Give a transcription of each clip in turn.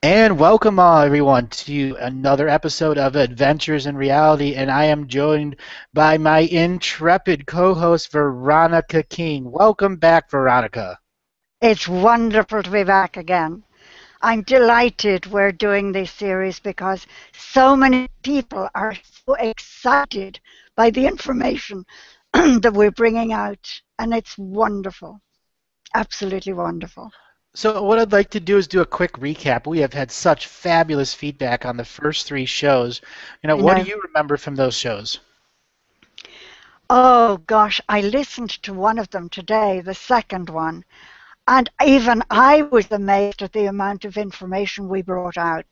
And welcome everyone to another episode of Adventures in Reality, and I am joined by my intrepid co-host Veronica King. Welcome back, Veronica. It's wonderful to be back again. I'm delighted we're doing this series because so many people are so excited by the information that we're bringing out, and it's wonderful. Absolutely wonderful. So what I'd like to do is do a quick recap. We have had such fabulous feedback on the first three shows. I What do know. you remember from those shows? Oh gosh, I listened to one of them today, the second one, and even I was amazed at the amount of information we brought out.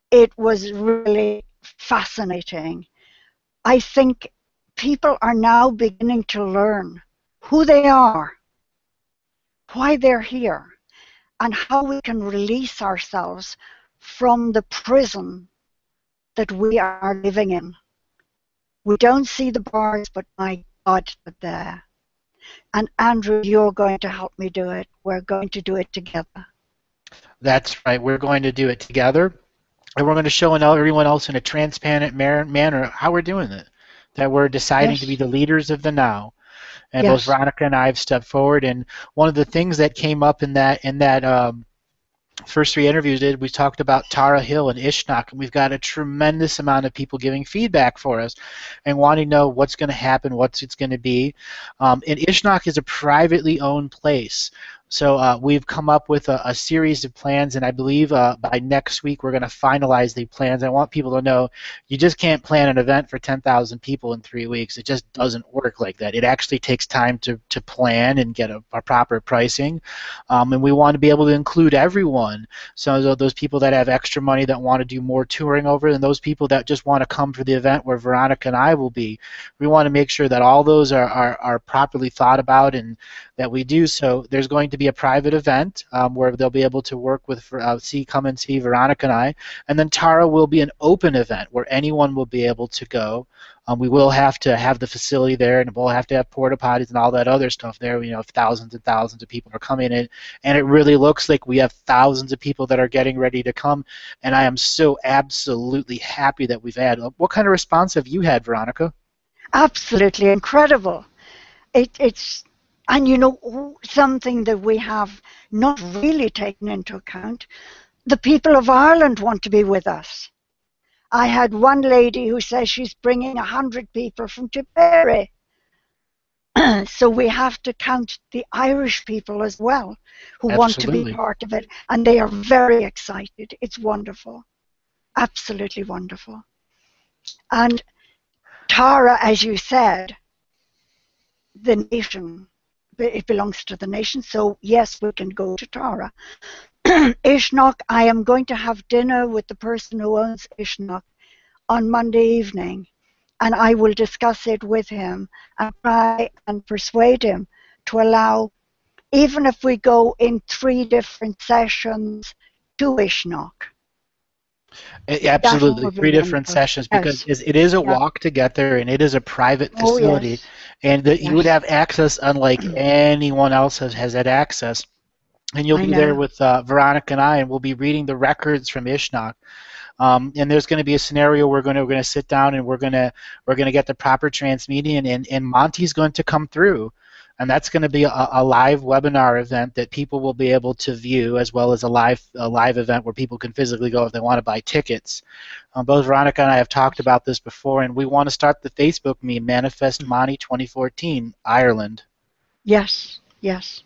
It was really fascinating. I think people are now beginning to learn who they are, why they're here, and how we can release ourselves from the prison that we are living in. We don't see the bars, but my God, they're there. And Andrew, you're going to help me do it. We're going to do it together. That's right. We're going to do it together, and we're going to show everyone else in a transparent manner how we're doing it. That we're deciding to be Yes, the leaders of the now. And both yes. Veronica and I have stepped forward. And one of the things that came up in that first three interviews we talked about Tara Hill and Ishnok, and we've got a tremendous amount of people giving feedback for us and wanting to know what's going to happen, what's it's going to be. And Ishnok is a privately owned place. So we've come up with a series of plans, and I believe by next week we're going to finalize the plans. I want people to know you just can't plan an event for 10,000 people in 3 weeks. It just doesn't work like that. It actually takes time to plan and get a proper pricing. And we want to be able to include everyone. So those people that have extra money that want to do more touring over, and those people that just want to come for the event where Veronica and I will be. We want to make sure that all those are properly thought about and that we do. So there's going to be a private event where they'll be able to work with come and see Veronica and I, and then Tara will be an open event where anyone will be able to go. We will have to have the facility there, and we'll have to have porta potties and all that other stuff there. If thousands and thousands of people are coming in, and it really looks like we have thousands of people that are getting ready to come, and I am so absolutely happy that we've had. What kind of response have you had, Veronica? Absolutely incredible. It's, and something that we have not really taken into account, the people of Ireland want to be with us. I had one lady who says she's bringing 100 people from Tipperary. So we have to count the Irish people as well who want to be Absolutely. part of it. And they are very excited. It's wonderful. Absolutely wonderful. And Tara, as you said, the nation, it belongs to the nation. So yes, we can go to Tara. Ishnok, I am going to have dinner with the person who owns Ishnok on Monday evening, and I will discuss it with him and try and persuade him to allow, even if we go in 3 different sessions, to Ishnok. That Absolutely, would be three different wonderful. sessions because Yes. it is a Yeah. walk together and it is a private Oh, facility, yes. and that you would Yes. have access unlike anyone else has had access. And you'll I be there know. with Veronica and I, and we'll be reading the records from Ishnok. And there's going to be a scenario we're going to sit down and we're going to get the proper transmedia, and Monty's going to come through, and that's going to be a live webinar event that people will be able to view, as well as a live event where people can physically go if they want to buy tickets. Both Veronica and I have talked about this before, and we want to start the Facebook meme Manifest Monty 2014 Ireland. Yes. Yes.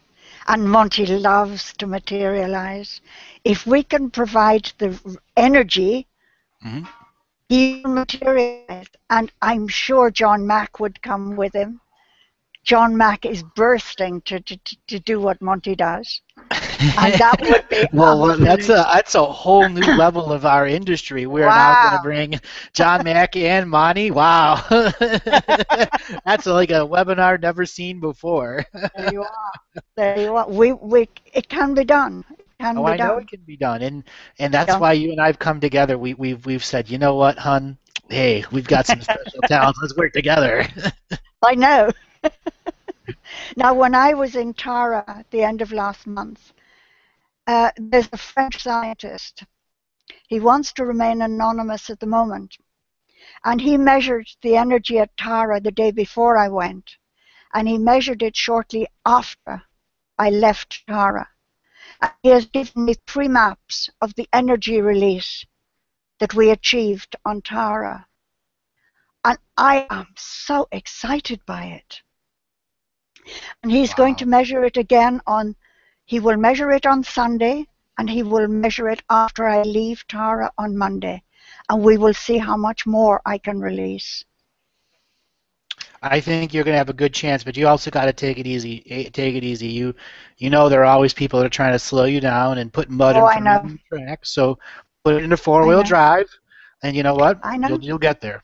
And Monty loves to materialize. If we can provide the energy, Hmm. he will materialize. And I'm sure John Mack would come with him. John Mack is bursting to do what Monty does. And that would be Well, that's a absolute that's a whole new level of our industry. We are now going to wow. bring John Mackey and Monty. Wow, that's like a webinar never seen before. There you are. There you are. It can be done. It can Oh, be I know it done. can be done, and that's Yeah, why you and I've come together. We've said, you know what, hun? Hey, we've got some special talents. Let's work together. I know. Now, when I was in Tara at the end of last month, There's a French scientist. He wants to remain anonymous at the moment. And he measured the energy at Tara the day before I went. And he measured it shortly after I left Tara. And he has given me 3 maps of the energy release that we achieved on Tara. And I am so excited by it. And he's going to measure it again he will measure it on Sunday, and he will measure it after I leave Tara on Monday. And we will see how much more I can release. I think you're going to have a good chance, but you also got to take it easy. Take it easy. You know there are always people that are trying to slow you down and put mud in I front of know. your track. So put it into 4-wheel drive, and you know what? I know. You'll get there.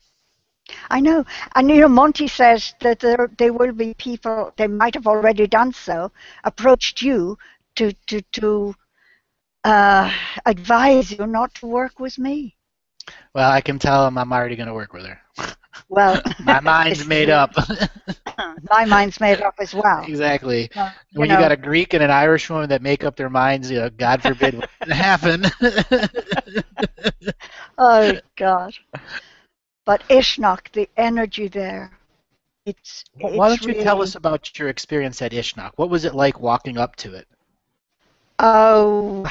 I know. And Monty says that there will be people, they might have already done so, approached you to advise you not to work with me. Well, I can tell him I'm already going to work with her. Well, my mind's made up. My mind's made up as well. Exactly. When you got a Greek and an Irish woman that make up their minds, God forbid what's going to happen. Oh, God. But Ishnok, the energy there, Why don't you really... tell us about your experience at Ishnok? What was it like walking up to it? Oh,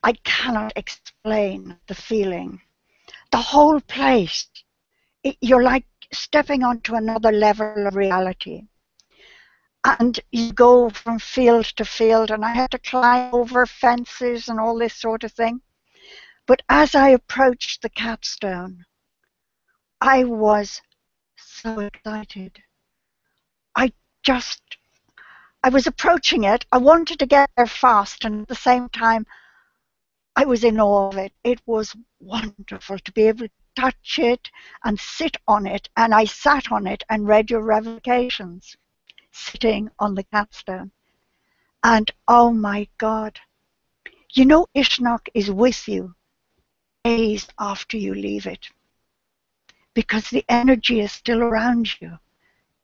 I cannot explain the feeling. The whole place, you're like stepping onto another level of reality. And you go from field to field, and I had to climb over fences and all this sort of thing. But as I approached the capstone, I was so excited. I was approaching it. I wanted to get there fast, and at the same time, I was in awe of it. It was wonderful to be able to touch it and sit on it. And I sat on it and read your revocations, sitting on the capstone. And oh my God, Ishnok is with you days after you leave it, because the energy is still around you.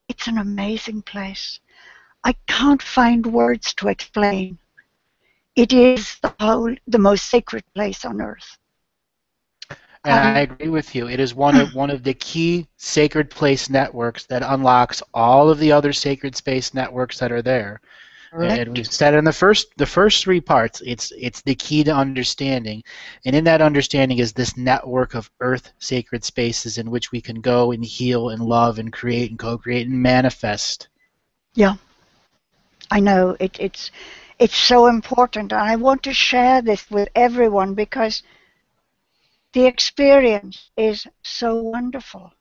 It's an amazing place. I can't find words to explain. It is the most sacred place on earth. And I agree with you. It is one of the key sacred place networks that unlocks all of the other sacred space networks that are there. Correct. And we've said in the first 3 parts, it's the key to understanding. And in that understanding is this network of earth sacred spaces in which we can go and heal and love and create and co-create and manifest. Yeah. I know it's so important, and I want to share this with everyone because the experience is so wonderful.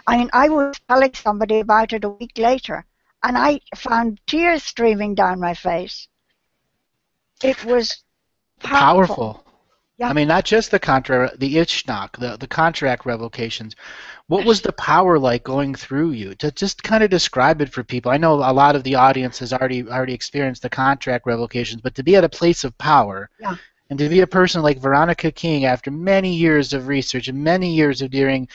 I mean, I was telling somebody about it a week later, and I found tears streaming down my face. It was powerful. Yeah. I mean, not just the Ishnok, the contract revocations. What was the power like going through you? To just kind of describe it for people. I know a lot of the audience has already experienced the contract revocations, but to be at a place of power, yeah. And to be a person like Veronica King, after many years of research and many years of dealing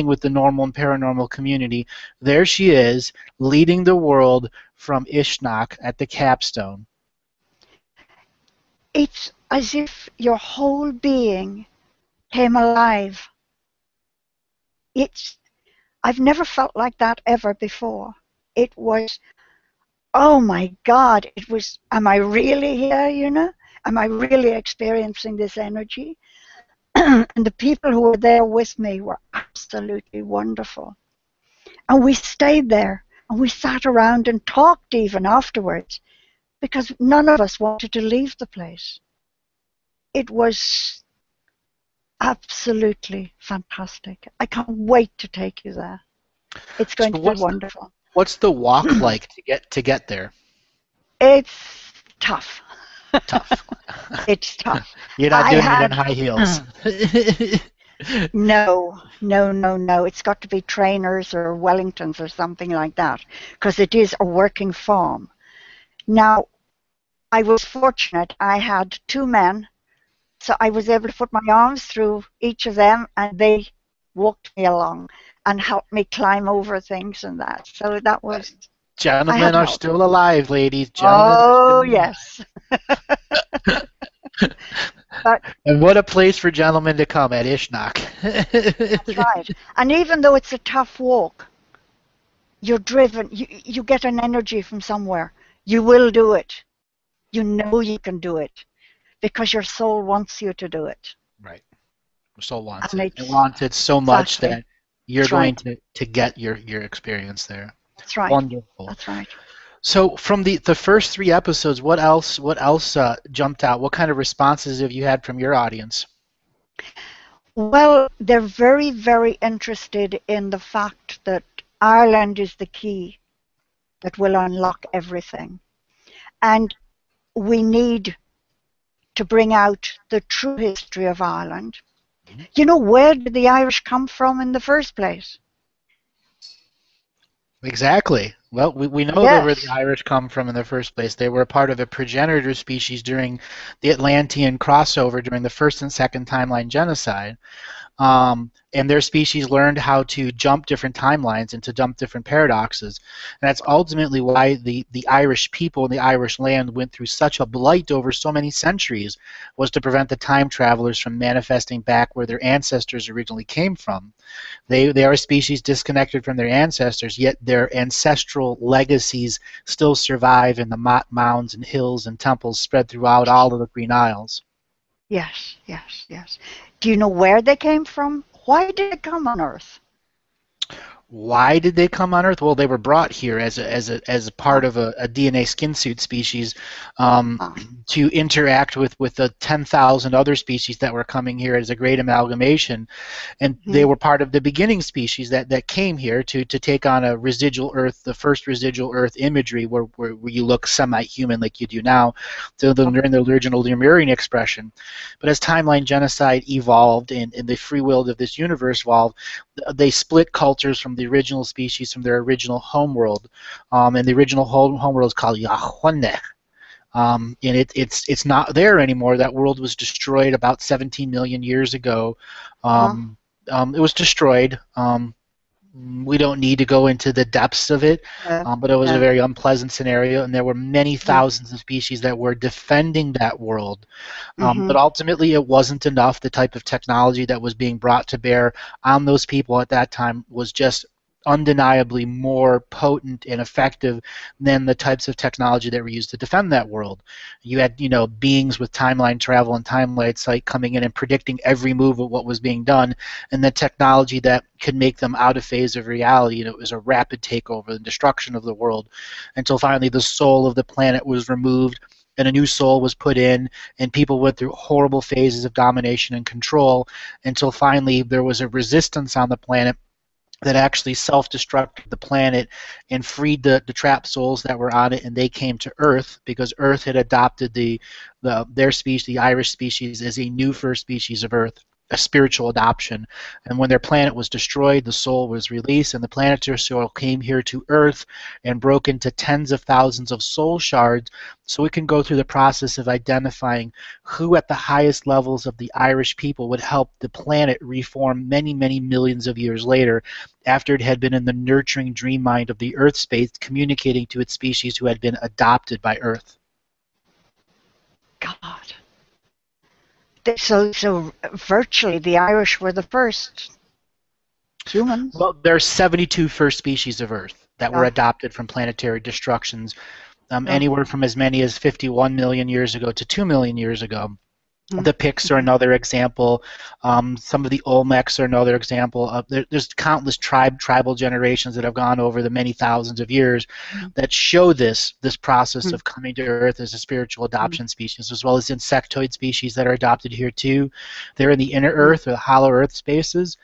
with the normal and paranormal community, there she is, leading the world from Ishnok at the capstone. It's as if your whole being came alive. I've never felt like that ever before. It was, oh my God, it was, am I really here, Am I really experiencing this energy? And the people who were there with me were absolutely wonderful. And we stayed there, and we sat around and talked even afterwards, because none of us wanted to leave the place. It was absolutely fantastic. I can't wait to take you there. It's going to be wonderful. What's the walk like to get there? It's tough. Tough. It's tough. You're not doing it in high heels. No. It's got to be trainers or Wellingtons or something like that, because it is a working farm. Now, I was fortunate. I had 2 men, so I was able to put my arms through each of them, and they walked me along and helped me climb over things and that. So that was... I had Gentlemen are hope. still alive, ladies. Gentlemen are Oh, still alive. yes. But And what a place for gentlemen to come at Ishnok. that's right. And even though it's a tough walk, you're driven, you get an energy from somewhere. You will do it. You know you can do it because your soul wants you to do it. Right. Soul wants And it. It it's wants it so much exactly, that you're that's going right. to get your experience there. That's right. Wonderful. That's right. So from the first three episodes, what else jumped out? What kind of responses have you had from your audience? Well, they're very, very interested in the fact that Ireland is the key that will unlock everything. And we need to bring out the true history of Ireland. You know, where did the Irish come from in the first place? Exactly. Well, we know that where the Yes. Irish come from in the first place. They were a part of a progenitor species during the Atlantean crossover during the first and second timeline genocide. And their species learned how to jump different timelines and to jump different paradoxes. And that's ultimately why the Irish people and the Irish land went through such a blight over so many centuries, was to prevent the time travelers from manifesting back where their ancestors originally came from. They are a species disconnected from their ancestors, yet their ancestral legacies still survive in the mounds and hills and temples spread throughout all of the Green Isles. Yes, yes, yes. Do you know where they came from? Why did they come on Earth? Why did they come on Earth? Well, they were brought here as a part Ah, of a DNA skin suit species, um, ah. to interact with the 10,000 other species that were coming here as a great amalgamation, and they Hmm. were part of the beginning species that came here to take on a residual Earth, the first residual Earth imagery, where you look semi-human like you do now, during the original Lemurian expression. But as timeline genocide evolved and the free will of this universe evolved, they split cultures from the original species from their original homeworld, and the original homeworld is called Yahweh. And it's not there anymore. That world was destroyed about 17 million years ago. Uh-huh. It was destroyed. We don't need to go into the depths of it, Yeah, but it was a yeah. very unpleasant scenario, and there were many Mm-hmm. thousands of species that were defending that world. Mm-hmm. But ultimately, it wasn't enough. The type of technology that was being brought to bear on those people at that time was just undeniably more potent and effective than the types of technology that were used to defend that world. You had, beings with timeline travel and timeline sight coming in and predicting every move of what was being done, and the technology that could make them out of phase of reality. It was a rapid takeover and destruction of the world until finally the soul of the planet was removed and a new soul was put in, and people went through horrible phases of domination and control until finally there was a resistance on the planet that actually self-destructed the planet and freed the trapped souls that were on it, and they came to Earth because Earth had adopted their species, the Irish species, as a new first species of Earth, a spiritual adoption. And when their planet was destroyed, the soul was released, and the planetary soul came here to Earth and broke into tens of thousands of soul shards, so we can go through the process of identifying who at the highest levels of the Irish people would help the planet reform many, many millions of years later, after it had been in the nurturing dream mind of the Earth space, communicating to its species who had been adopted by Earth. God. So virtually the Irish were the first humans. Well, there are 72 first species of Earth that were Yeah, adopted from planetary destructions, yeah. anywhere from as many as 51 million years ago to 2 million years ago. The Picts are Mm-hmm. another example. Some of the Olmecs are another example. There's countless tribal generations that have gone over the many thousands of years that show this process of coming to Earth as a spiritual Mm-hmm. adoption species, as well as insectoid species that are adopted here too. They're in the inner Mm-hmm. Earth or the hollow Earth spaces.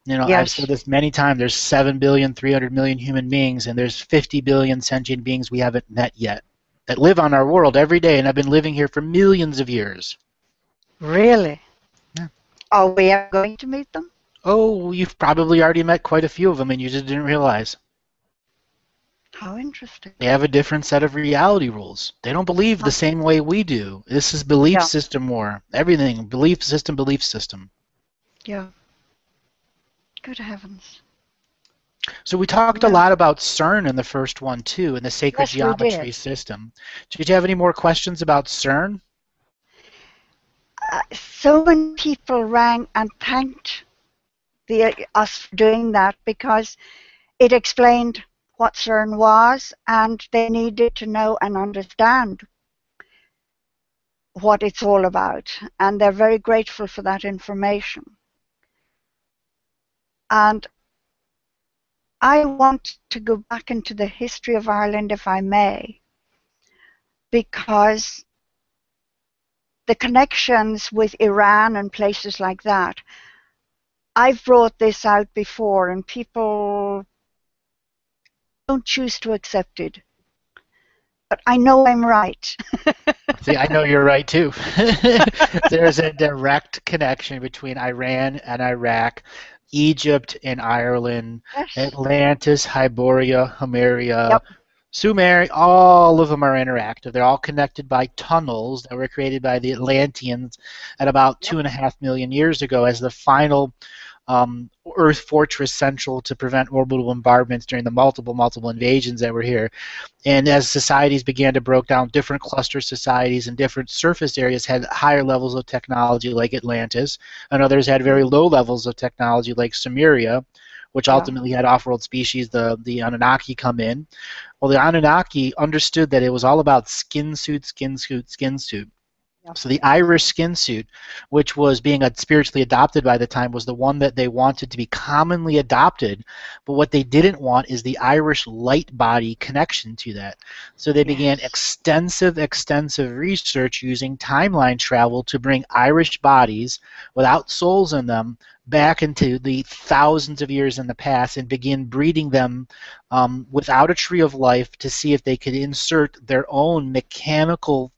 I've said Yes, this many times. There's 7,300,000,000 human beings, and there's 50 billion sentient beings we haven't met yet that live on our world every day and have been living here for millions of years. really. Yeah. Are we ever going to meet them? Oh, you've probably already met quite a few of them and you just didn't realize. How interesting. They have a different set of reality rules. They don't believe the Huh. same way we do. This is belief Yeah, system war. Everything, belief system, belief system. yeah. Good heavens. So we talked a Yeah. lot about CERN in the first one too, in the sacred Yes, we geometry did. system. Did you have any more questions about CERN? So many people rang and thanked us for doing that because it explained what CERN was, and they needed to know and understand what it's all about. And they're very grateful for that information. And I want to go back into the history of Ireland, if I may, because the connections with Iran and places like that, I've brought this out before, and people don't choose to accept it. But I know I'm right. See, I know you're right too. There's a direct connection between Iran and Iraq, Egypt and Ireland, Yes. Atlantis, Hyboria, Himeria, Yep. Sumer, all of them are interactive. They're all connected by tunnels that were created by the Atlanteans at about Yep. 2.5 million years ago as the final Earth fortress central to prevent orbital bombardments during the multiple invasions that were here. And as societies began to break down, different cluster societies and different surface areas had higher levels of technology like Atlantis, and others had very low levels of technology like Sumeria, which Yeah. ultimately had off-world species, the Anunnaki, come in. Well, the Anunnaki understood that it was all about skin suit, skin suit, skin suit. Yeah. So the Irish skin suit, which was being spiritually adopted by the time, was the one that they wanted to be commonly adopted. But what they didn't want is the Irish light body connection to that. So they began Yes. extensive research using timeline travel to bring Irish bodies without souls in them back into the thousands of years in the past and begin breeding them without a tree of life to see if they could insert their own mechanical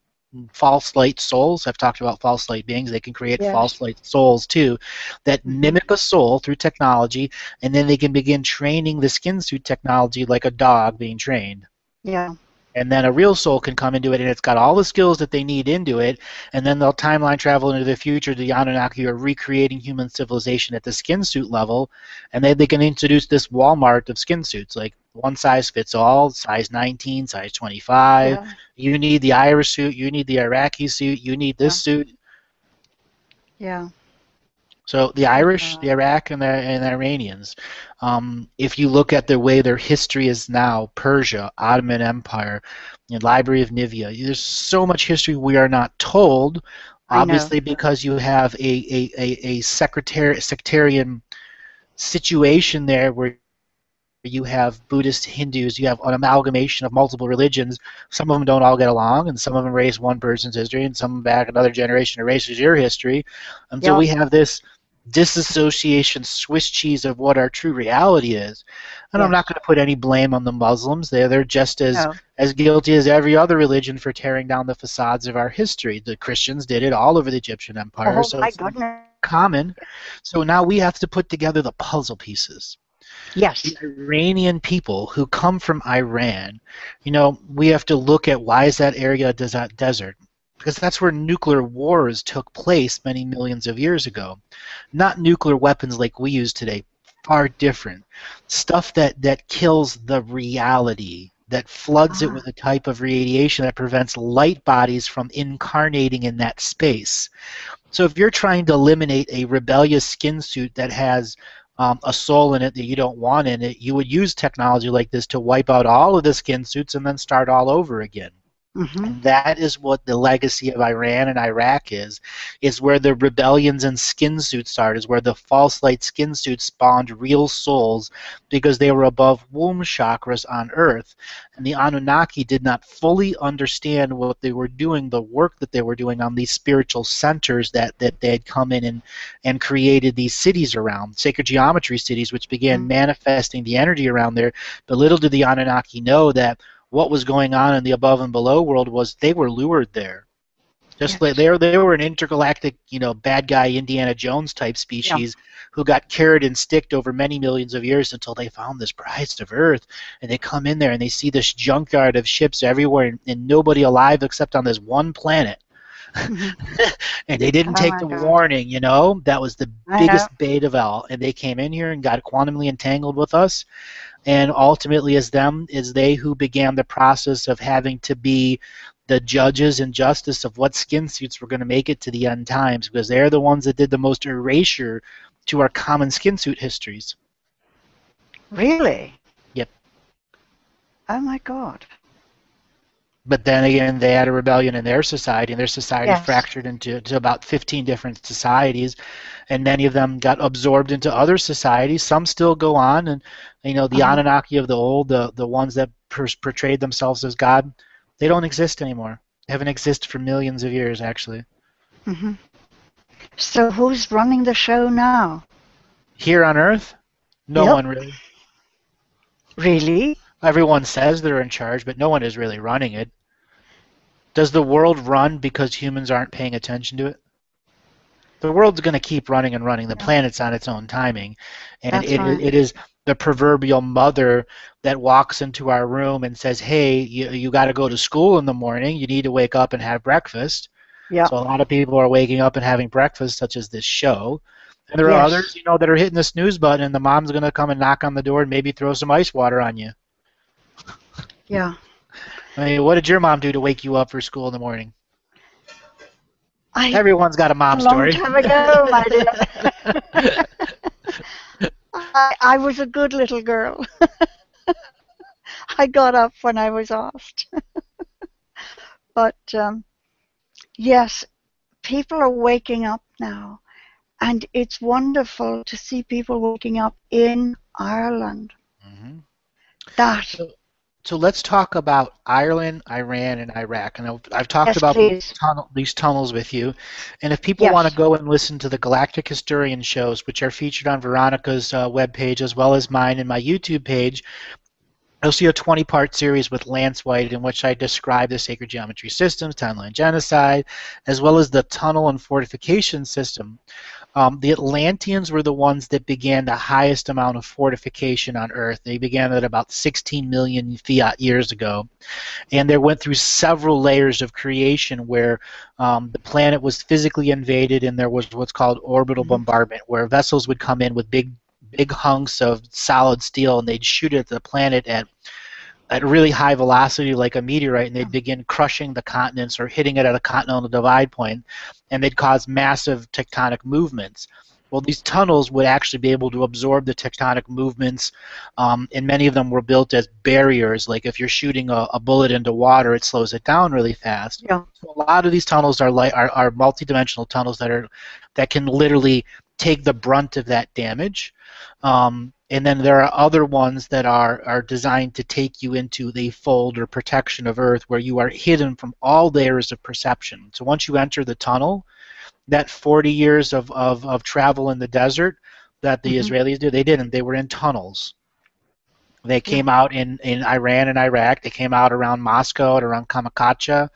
false light souls. I've talked about false light beings. They can create false Yes. light souls too that Hmm. mimic a soul through technology, and then they can begin training the skin suit technology like a dog being trained. Yeah. And then a real soul can come into it, and it's got all the skills that they need into it, and then they'll timeline travel into the future. The Anunnaki are recreating human civilization at the skin suit level, and then they can introduce this Walmart of skin suits, like one size fits all, size 19, size 25. Yeah. You need the Irish suit, you need the Iraqi suit, you need this Yeah. suit. Yeah. So the Irish, the Iraq, and the Iranians, if you look at the way their history is now, Persia, Ottoman Empire, Library of Nivea, there's so much history we are not told, I know. obviously because you have a sectarian situation there where you have Buddhists, Hindus, you have an amalgamation of multiple religions. Some of them don't all get along, and some of them erase one person's history, and some back another generation erases your history. And so Yep. we have this disassociation Swiss cheese of what our true reality is. And I'm not Yes. going to put any blame on the Muslims. They're just No. as guilty as every other religion for tearing down the facades of our history. The Christians did it all over the Egyptian Empire, Oh so my it's goodness. common. So now we have to put together the puzzle pieces. The Yes. Iranian people who come from Iran, we have to look at why is that area a desert? Because that's where nuclear wars took place many millions of years ago. Not nuclear weapons like we use today, far different. Stuff that kills the reality, that floods it Ah. with a type of radiation that prevents light bodies from incarnating in that space. So if you're trying to eliminate a rebellious skin suit that has a soul in it that you don't want in it, you would use technology like this to wipe out all of the skin suits and then start all over again. Mm-hmm. And that is what the legacy of Iran and Iraq is where the rebellions and skin suits started, is where the false light skin suits spawned real souls because they were above womb chakras on Earth. And the Anunnaki did not fully understand what they were doing, the work that they were doing on these spiritual centers that they had come in and created these cities around, sacred geometry cities, which began Mm. manifesting the energy around there. But little did the Anunnaki know that what was going on in the above and below world was they were lured there. Just like Yes. they were an intergalactic, bad guy Indiana Jones type Yeah. species who got carried and sticked over many millions of years until they found this prize of Earth, and they come in there and they see this junkyard of ships everywhere and nobody alive except on this one planet. Mhm. And they didn't Oh take my the God. warning, you know? That was the I know. biggest bait of all. And they came in here and got quantumly entangled with us. And ultimately, is they who began the process of having to be the judges and justice of what skin suits were going to make it to the end times, because they're the ones that did the most erasure to our common skin suit histories. Really? Yep. Oh my God. But then again, they had a rebellion in their society, and their society Yes. fractured into about 15 different societies, and many of them got absorbed into other societies. Some still go on, and the Uh-huh. Anunnaki of the old, the ones that portrayed themselves as God, they don't exist anymore. They haven't existed for millions of years, actually. Hmm. So who's running the show now? Here on Earth, no Yep. one really. Really? Everyone says they're in charge, but no one is really running it. Does the world run because humans aren't paying attention to it? The world's going to keep running and running. The Yeah. planet's on its own timing, and That's right. it is the proverbial mother that walks into our room and says, "Hey, you got to go to school in the morning. You need to wake up and have breakfast." Yep. So a lot of people are waking up and having breakfast, such as this show. And there are others, Yes. that are hitting the snooze button, and the mom's going to come and knock on the door and maybe throw some ice water on you. Yeah. I mean, what did your mom do to wake you up for school in the morning? I Everyone's got a a mom long story. time ago, my dear. I was a good little girl. I got up when I was asked. But yes, people are waking up now. And it's wonderful to see people waking up in Ireland. Mhm. That, So, so let's talk about Ireland, Iran, and Iraq. And I've talked yes, about please. these tunnels with you. And if people want to Yes. go and listen to the Galactic Historian shows, which are featured on Veronica's webpage as well as mine and my YouTube page, you'll see a 20-part series with Lance White in which I describe the sacred geometry systems, timeline genocide, as well as the tunnel and fortification system. The Atlanteans were the ones that began the highest amount of fortification on Earth. They began at about 16 million fiat years ago, and they went through several layers of creation where the planet was physically invaded, and there was what's called orbital Mm-hmm. bombardment, where vessels would come in with big hunks of solid steel, and they'd shoot at the planet at really high velocity like a meteorite, and they'd begin crushing the continents or hitting it at a continental divide point, and they'd cause massive tectonic movements. Well, these tunnels would actually be able to absorb the tectonic movements, and many of them were built as barriers. Like if you're shooting a bullet into water, it slows it down really fast. Yeah. So a lot of these tunnels are multidimensional tunnels that can literally take the brunt of that damage. And then there are other ones that are designed to take you into the fold or protection of Earth where you are hidden from all layers of perception. So once you enter the tunnel, that 40 years of travel in the desert that the Mm-hmm. Israelis did, they didn't. They were in tunnels. They Yeah. came out in Iran and Iraq. They came out around Moscow and around Kamakacha.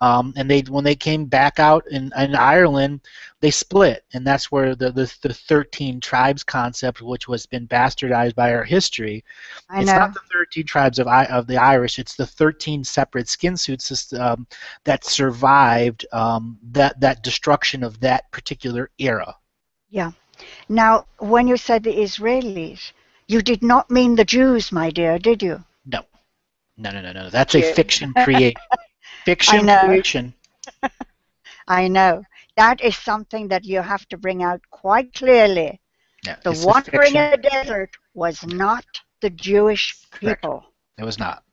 And when they came back out in Ireland, they split, and that's where the 13 tribes concept, which was been bastardized by our history. I It's not know. the 13 tribes of the Irish; it's the 13 separate skin suits that survived that destruction of that particular era. Yeah. Now, when you said the Israelis, you did not mean the Jews, my dear, did you? No, no, no, no, no. That's a Good. I fiction know. creation. I know. That is something that you have to bring out quite clearly. Yeah, The it's a wandering fiction. in the desert was not the Jewish Correct. people. It was not.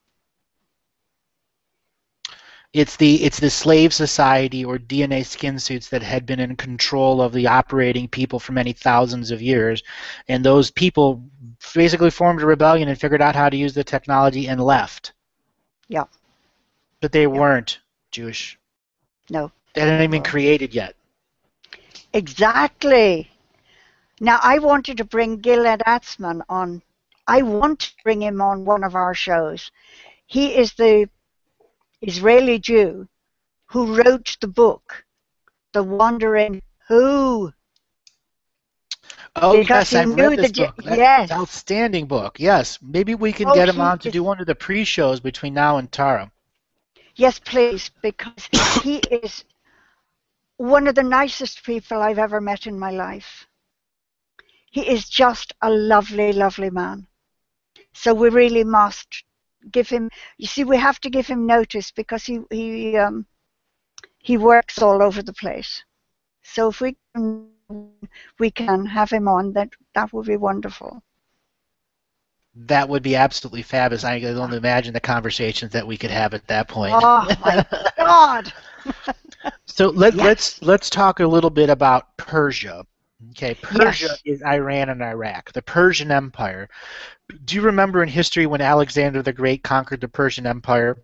It's the slave society or DNA skin suits that had been in control of the operating people for many thousands of years, and those people basically formed a rebellion and figured out how to use the technology and left. Yeah. But they Yeah. weren't Jewish. No, They hadn't they even been were. created yet. Exactly. Now, I wanted to bring Gilad Atzmon on. I want to bring him on one of our shows. He is the Israeli Jew who wrote the book, The Wandering Who, Oh because yes, he I've read knew this book. That's yes. an outstanding book. Yes, maybe we can Oh, get him he on to is, do one of the pre-shows between now and Tara. yes, please, because he is one of the nicest people I've ever met in my life. He is just a lovely, lovely man. So we really must give him. You see, we have to give him notice because he works all over the place. So if we can have him on, that would be wonderful. That would be absolutely fabulous. I can only imagine the conversations that we could have at that point. Oh my God! So Yes, let's talk a little bit about Persia. Okay, Persia yes, is Iran and Iraq, the Persian Empire. Do you remember in history when Alexander the Great conquered the Persian Empire?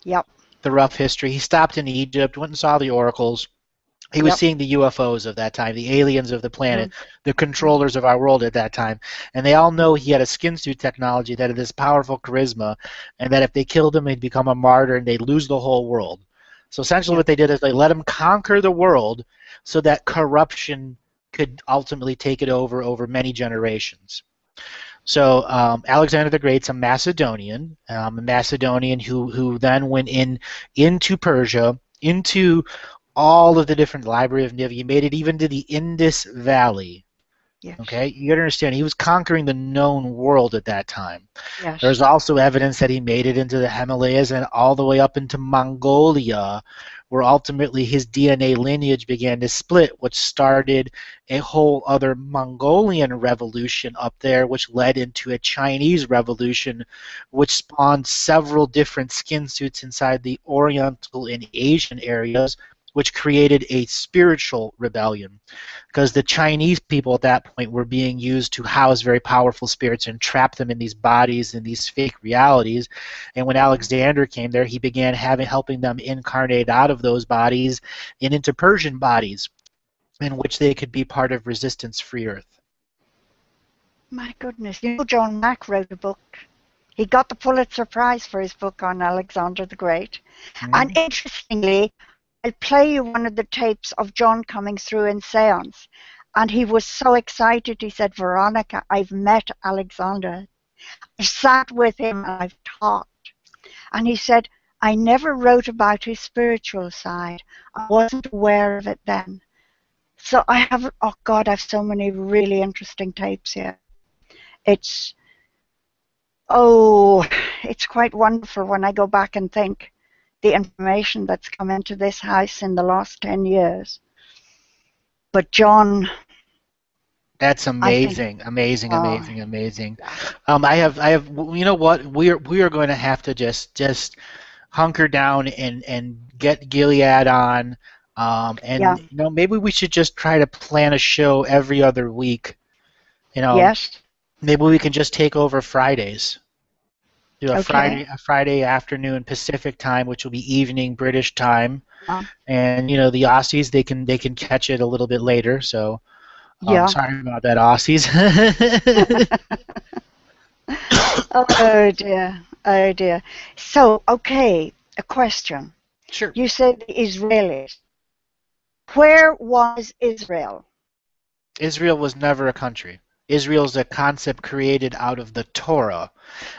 yep, The rough history. He stopped in Egypt, went and saw the oracles. He was yep. seeing the UFOs of that time, the aliens of the planet, Mm, the controllers of our world at that time. And they all know he had a skin suit technology that had this powerful charisma, and that if they killed him, he'd become a martyr and they'd lose the whole world. So essentially, yeah, what they did is they let him conquer the world so that corruption could ultimately take it over many generations. So Alexander the Great's a Macedonian who then went into Persia, into all of the different Library of Niv. He made it even to the Indus Valley. yes, Okay, you got to understand he was conquering the known world at that time. yes. There's also evidence that he made it into the Himalayas and all the way up into Mongolia, where ultimately his DNA lineage began to split, which started a whole other Mongolian revolution up there, which led into a Chinese revolution, which spawned several different skin suits inside the Oriental and Asian areas, which created a spiritual rebellion because the Chinese people at that point were being used to house very powerful spirits and trap them in these bodies and these fake realities. And when Alexander came there, he began helping them incarnate out of those bodies and into Persian bodies, in which they could be part of resistance-free Earth. My goodness, you know, John Mack wrote a book. He got the Pulitzer Prize for his book on Alexander the Great. And Mm. interestingly, I'll play you one of the tapes of John coming through in seance. And he was so excited. He said, Veronica, I've met Alexander. I sat with him and I've talked. And he said, I never wrote about his spiritual side. I wasn't aware of it then. So I have, oh God, I have so many really interesting tapes here. It's, oh, it's quite wonderful when I go back and think the information that's come into this house in the last 10 years. But John, That's I think, amazing, amazing, oh, amazing, amazing. yeah, I have. You know what? We are going to have to just hunker down and get Gilead on, yeah, and maybe we should just try to plan a show every other week. You know, yes, maybe we can just take over Fridays. Do okay, A Friday afternoon Pacific time, which will be evening British time, yeah, and the Aussies they can catch it a little bit later. So yeah. sorry about that, Aussies. Oh dear, oh dear. So, okay, a question. Sure. You said the Israelis. Where was Israel? Israel was never a country. Israel is a concept created out of the Torah,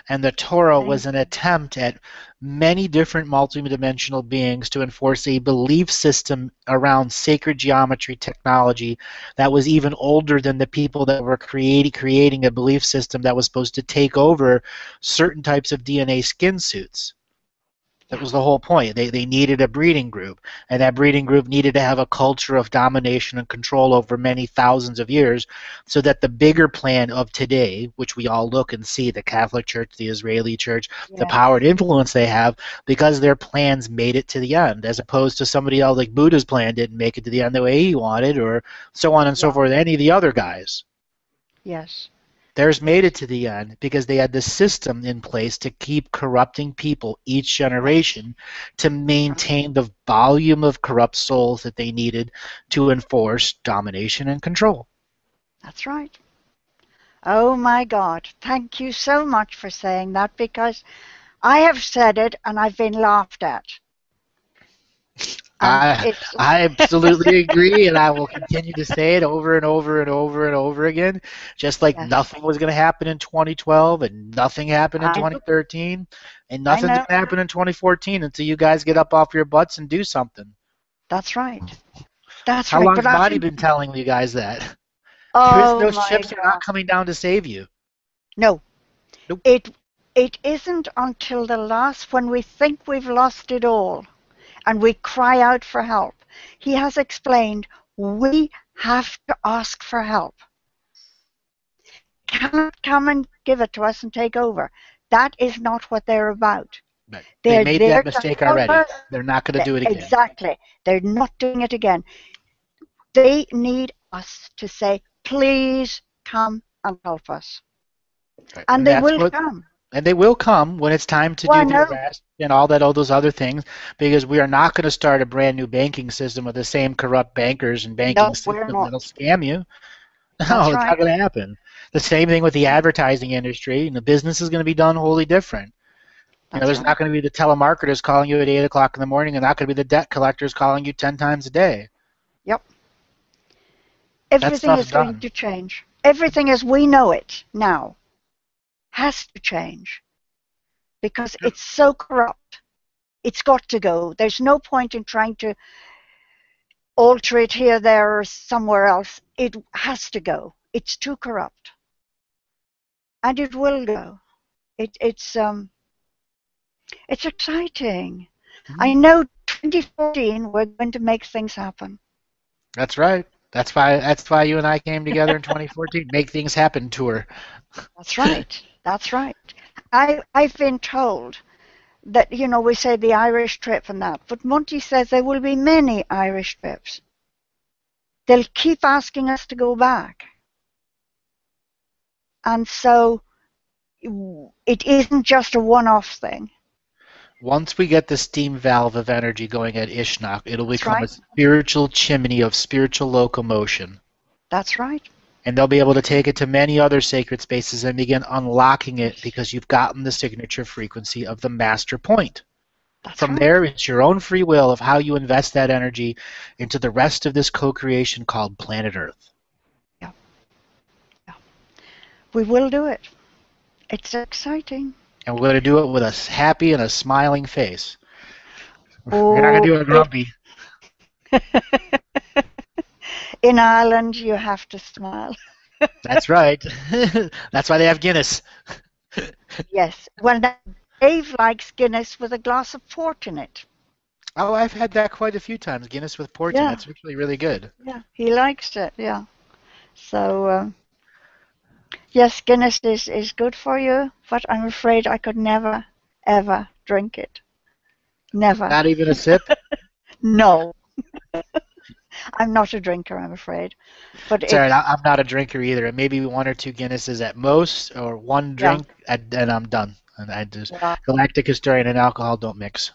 and the Torah was Thank an you. attempt at many different multidimensional beings to enforce a belief system around sacred geometry technology that was even older than the people that were creating a belief system that was supposed to take over certain types of DNA skin suits. That Yeah, was the whole point. They needed a breeding group, and that breeding group needed to have a culture of domination and control over many thousands of years so that the bigger plan of today, which we all look and see, the Catholic Church, the Israeli Church, the yes, power and influence they have, because their plans made it to the end, as opposed to somebody else like Buddha's plan didn't make it to the end the way he wanted, or so on and so yeah, forth, any of the other guys. yes, Theirs made it to the end because they had the system in place to keep corrupting people each yes. generation to That's right. maintain the volume of corrupt souls that they needed to enforce domination and control. That's right. Oh my God. Thank you so much for saying that because I have said it and I've been laughed at. And I it's, I absolutely agree, and I will continue to say it over and over and over and over again. Just like yes, nothing was going to happen in 2012, and nothing happened in I know, 2013, and I nothing's know. going to happen in 2014 until you guys get up off your butts and do something. That's right. That's How right. long's But I Bonnie think, been telling you guys that? oh Those my ships are not God. coming down to save you. No, Nope. it it isn't until the last when we think we've lost it all and we cry out for help. He has explained we have to ask for help. Cannot come and give it to us and take over. That is not what they're about. But they They're made that there to mistake help already. us. They're not going to do it again. Exactly. They're not doing it again. They need us to say, please come and help us. Right. And And they that's will what come. and they will come when it's time to Well, do the no, arrest and all those other things, because we are not going to start a brand new banking system with the same corrupt bankers and banking no, we're system that'll not. scam you. That's No, it's right. not going to happen. The same thing with the advertising industry, and the business is going to be done wholly different. That's There's not right. going to be the telemarketers calling you at 8 o'clock in the morning, and not going to be the debt collectors calling you 10 times a day. Yep. That Everything stuff's is going done. to change. Everything as we know it now has to change because Yep. it's so corrupt. It's got to go. There's no point in trying to alter it here, there, or somewhere else. It has to go. It's too corrupt. And it will go. It's exciting. I Mhm. know 2014 we're going to make things happen. That's right. That's why you and I came together in 2014. Make things happen tour. That's right. That's right. I've been told that, we say the Irish trip and that, but Monty says there will be many Irish trips. They'll keep asking us to go back. And so it isn't just a one-off thing. Once we get the steam valve of energy going at Ishnok, it'll That's become a right. spiritual chimney of spiritual locomotion. That's right. And they'll be able to take it to many other sacred spaces and begin unlocking it because you've gotten the signature frequency of the master point. That's From right. there, it's your own free will of how you invest that energy into the rest of this co-creation called planet Earth. Yeah. Yeah. We will do it. It's exciting. And we're going to do it with a happy and a smiling face. We're not going to Oh, do it grumpy. in Ireland, you have to smile. That's right. That's why they have Guinness. Yes. Well, now, Dave likes Guinness with a glass of port in it. Oh, I've had that quite a few times. Guinness with port in it. Yeah. It's actually really good. Yeah. He likes it. Yeah. So, yes, Guinness is good for you, but I'm afraid I could never, ever drink it. Never. Not even a sip. No. I'm not a drinker, I'm afraid. But It's all right. it's, I'm not a drinker either. Maybe one or two Guinnesses at most, or one yeah. drink, and I'm done. And I just Yeah. Galactic historian and alcohol don't mix.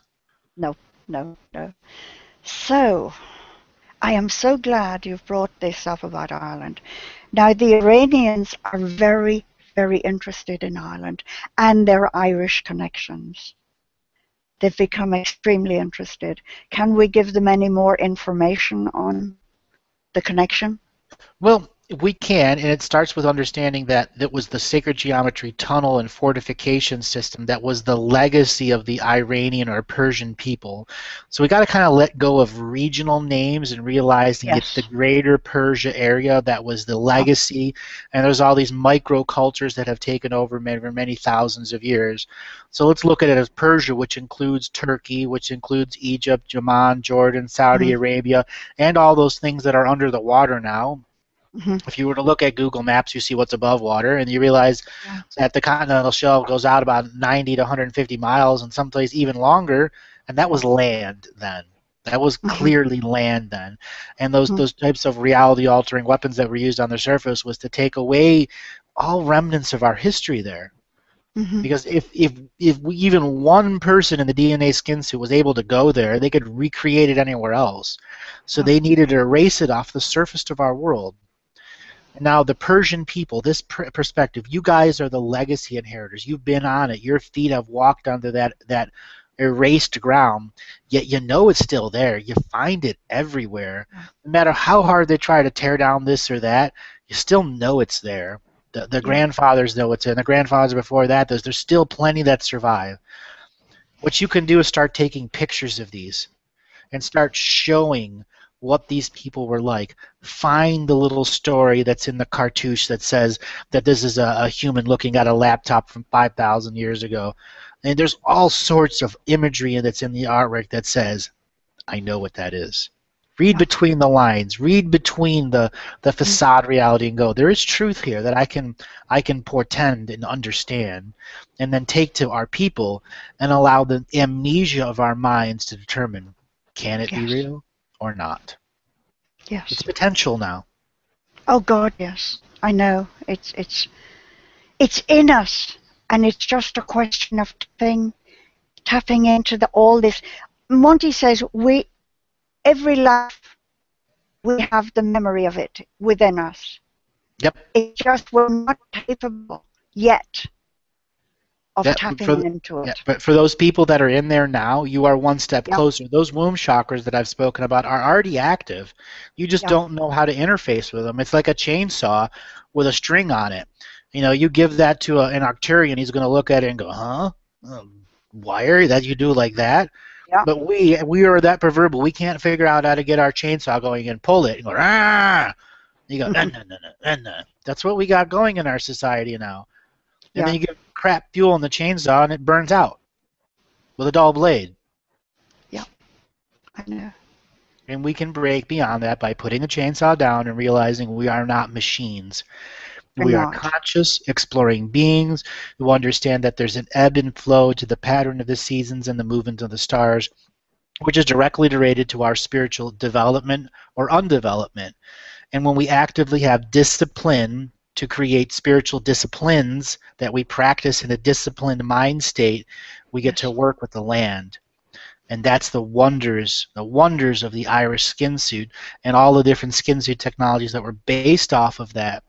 No, no, no. So, I am so glad you've brought this up about Ireland. Now, the Iranians are very, very interested in Ireland and their Irish connections. They've become extremely interested. Can we give them any more information on the connection? Well, we can, and it starts with understanding that that was the sacred geometry tunnel and fortification system that was the legacy of the Iranian or Persian people. So we got to kind of let go of regional names and realizing it's the Yes. greater Persia area that was the Yeah. legacy, and there's all these micro cultures that have taken over many thousands of years. So let's look at it as Persia, which includes Turkey, which includes Egypt, Yemen, Jordan, Saudi Mm-hmm. Arabia, and all those things that are under the water now. Mm-hmm. If you were to look at Google Maps, you see what's above water, and you realize Yeah. that the continental shelf goes out about 90 to 150 miles, and someplace even longer, and that Yeah. was land then. That was Mm-hmm. clearly land then. And those Mm-hmm. those types of reality altering weapons that were used on the surface was to take away all remnants of our history there. Mm-hmm. Because even one person in the DNA skin suit was able to go there, they could recreate it anywhere else. So Yeah. they needed to erase it off the surface of our world. Now, the Persian people, this perspective, you guys are the legacy inheritors. You've been on it. Your feet have walked onto that erased ground, yet you know it's still there. You find it everywhere. Yeah. No matter how hard they try to tear down this or that, you still know it's there. The Yeah. grandfathers know it's in. The grandfathers before that, there's still plenty that survive. What you can do is start taking pictures of these and start showing what these people were like. Find the little story that's in the cartouche that says that this is a human looking at a laptop from 5,000 years ago. And there's all sorts of imagery that's in the artwork that says, I know what that is. Read Yeah. between the lines. Read between the Mm. facade reality and go, there is truth here that I can portend and understand, and then take to our people and allow the amnesia of our minds to determine, can it be Yes. real or not? It's Yes. potential now. Oh God, yes. I know. It's in us, and it's just a question of tapping into all this. Monty says every life we have the memory of it within us. Yep. It's just we're not capable yet of Yeah, tapping into yeah, it. but for those people that are in there now, you are one step Yeah. closer. Those womb chakras that I've spoken about are already active. You just Yeah. don't know how to interface with them. It's like a chainsaw with a string on it. You know, you give that to an Arcturian, he's going to look at it and go, huh? Wire that you do like that? Yeah. But we are that proverbial. We can't figure out how to get our chainsaw going and pull it and go, ah! You go, no, no, no, no, no. That's what we got going in our society now. And then Yeah. you get crap fuel in the chainsaw and it burns out with a dull blade. Yeah. I know. And we can break beyond that by putting the chainsaw down and realizing we are not machines. We're We are not. conscious, exploring beings who understand that there's an ebb and flow to the pattern of the seasons and the movement of the stars, which is directly related to our spiritual development or undevelopment. And when we actively have discipline to create spiritual disciplines that we practice in a disciplined mind state, we get to Yes. work with the land. And that's the wonders of the Irish skin suit and all the different skin suit technologies that were based off of that.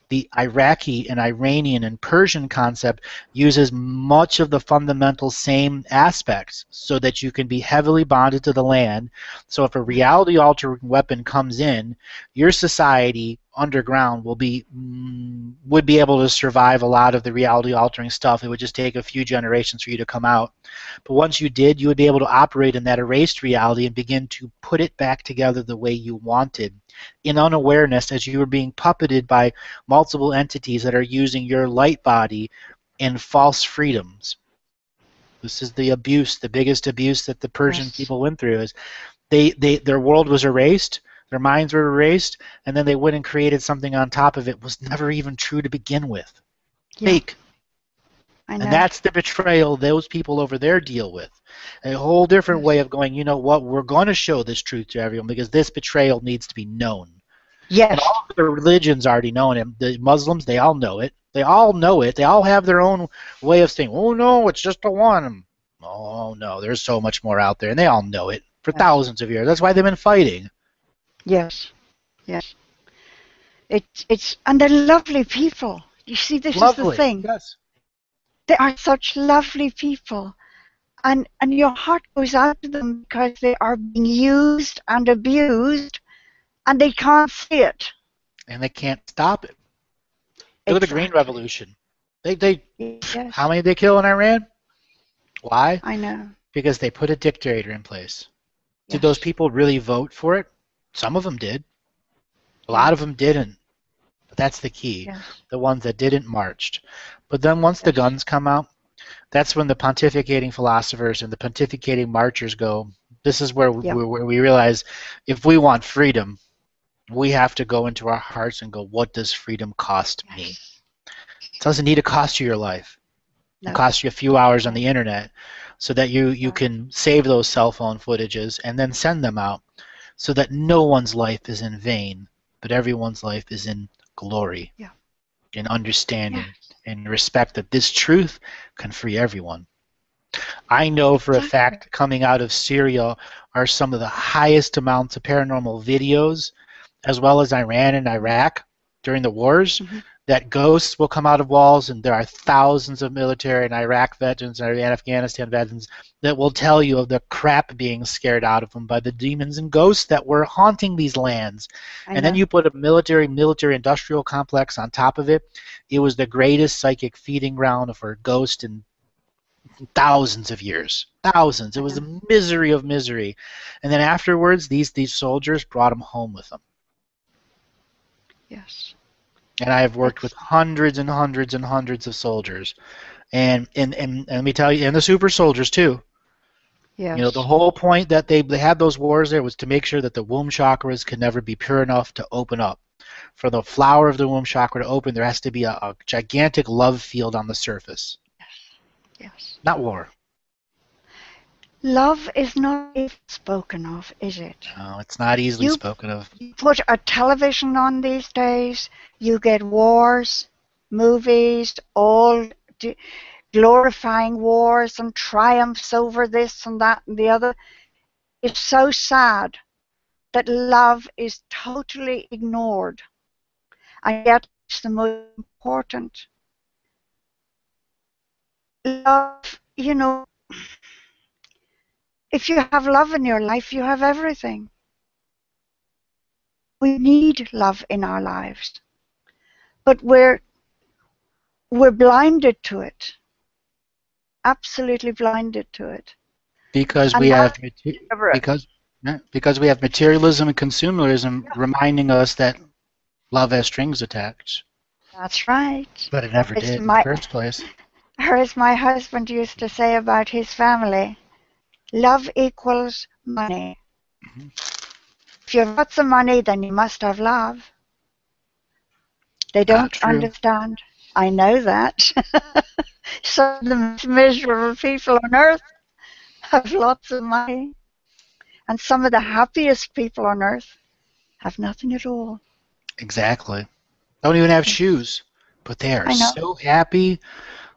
The Iraqi and Iranian and Persian concept uses much of the fundamental same aspects so that you can be heavily bonded to the land. So if a reality altering weapon comes in, your society underground would be able to survive a lot of the reality altering stuff. It would just take a few generations for you to come out. But once you did, you would be able to operate in that erased reality and begin to put it back together the way you wanted in unawareness as you were being puppeted by multiple entities that are using your light body in false freedoms. This is the abuse, the biggest abuse that the Persian Yes. people went through is their world was erased, their minds were erased, and then they went and created something on top of it was never even true to begin with. Yeah. Fake. I know. And that's the betrayal those people over there deal with. A whole different Yes. way of going, you know what, we're going to show this truth to everyone because this betrayal needs to be known. And Yes. all of the religions already know it. The Muslims, they all know it. They all know it. They all have their own way of saying, oh, no, it's just the one. Oh, no, there's so much more out there. And they all know it for Yes. thousands of years. That's why they've been fighting. Yes. Yes. And they're lovely people. You see, this is the Lovely. thing. Yes. They are such lovely people. And your heart goes out to them because they are being used and abused and they can't see it. And they can't stop it. Look at the Green Exactly. Revolution. Yes. How many did they kill in Iran? Why? I know. Because they put a dictator in place. Did Yes. those people really vote for it? Some of them did. A lot of them didn't. But that's the key. Yes. The ones that didn't marched. But then once the Yes. guns come out, that's when the pontificating philosophers and the pontificating marchers go, this is where Yeah. we realize if we want freedom, we have to go into our hearts and go, what does freedom cost me? Yes. It doesn't need to cost you your life. No. It costs you a few hours on the internet so that you can save those cell phone footages and then send them out so that no one's life is in vain, but everyone's life is in glory, Yeah. in understanding, Yes. and respect that this truth can free everyone. I know for a Exactly. fact coming out of Syria are some of the highest amounts of paranormal videos, as well as Iran and Iraq during the wars, Mm-hmm. that ghosts will come out of walls, and there are thousands of military and Iraq veterans and Afghanistan veterans that will tell you of the crap being scared out of them by the demons and ghosts that were haunting these lands. And then you put a military industrial complex on top of it. It was the greatest psychic feeding ground for ghosts and thousands of years, thousands. It was Uh, a misery of misery. And then afterwards, these soldiers brought them home with them. yes. And I have worked with It's hundreds and hundreds and hundreds of soldiers. And let me tell you, and the super soldiers too. You know, the yes. whole point that they had those wars there was to make sure that the womb chakras could never be pure enough to open up. For the flower of the womb chakra to open, there has to be a gigantic love field on the surface, Yes. not war. Love is not even spoken of, is it? No, it's not easily You spoken of. you put a television on these days, you get wars, movies, all glorifying wars and triumphs over this and that and the other. It's so sad that love is totally ignored, and yet it's the most important. Love, if you have love in your life, you have everything. We need love in our lives, but we're blinded to it, absolutely blinded to it, because we and have that's deliberate. because because we have materialism and consumerism reminding us that love has strings attached, That's right. but it never It's did in the my, first place. or as my husband used to say about his family, love equals money. Mhm. If you have lots of money, then you must have love. They Not don't true. understand. I know that. Some of the most miserable people on earth have lots of money, and some of the happiest people on earth have nothing at all. Exactly. Don't even have shoes, but they are I know. so happy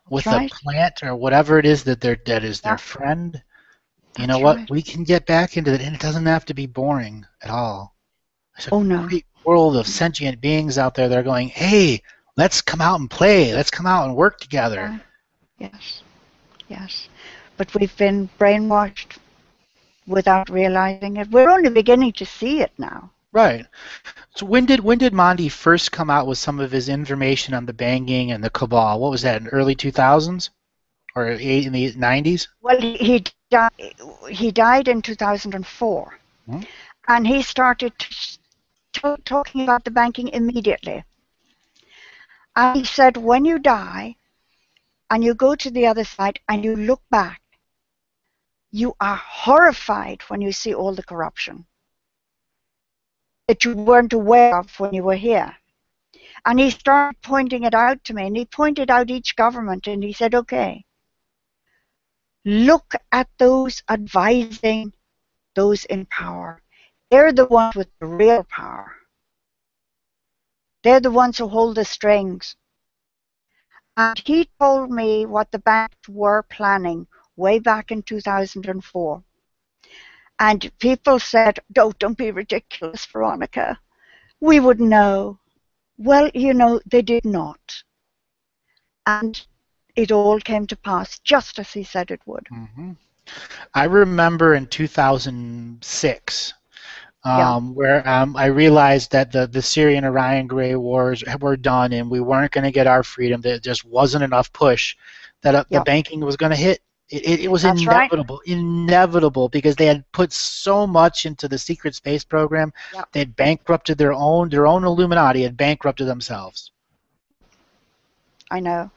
That's with a right. plant or whatever it is that is their Yeah, friend. You know that's what? right. We can get back into it, and it doesn't have to be boring at all. There's a Oh no. great world of sentient beings out there that are going, hey, let's come out and play. Let's come out and work together. Yeah. Yes. Yes. But we've been brainwashed without realizing it. We're only beginning to see it now. Right. So when did Mondi first come out with some of his information on the banging and the cabal? What was that, in early 2000s or in the 90s? Well, he died in 2004, Hmm? and he started talking about the banking immediately. And he said, when you die and you go to the other side and you look back, you are horrified when you see all the corruption that you weren't aware of when you were here. And he started pointing it out to me, and he pointed out each government, and he said, okay, look at those advising those in power. They're the ones with the real power. They're the ones who hold the strings. And he told me what the banks were planning way back in 2004. And people said, oh, don't be ridiculous, Veronica. We would know. Well, they did not. And it all came to pass just as he said it would. Hmm. I remember in 2006 Yeah, where I realized that the Syrian Orion Gray Wars were done and we weren't going to get our freedom. There just wasn't enough push that the yeah, banking was going to hit. It was that's right. inevitable because they had put so much into the secret space program. Yeah, They had bankrupted their own Illuminati had bankrupted themselves. I know.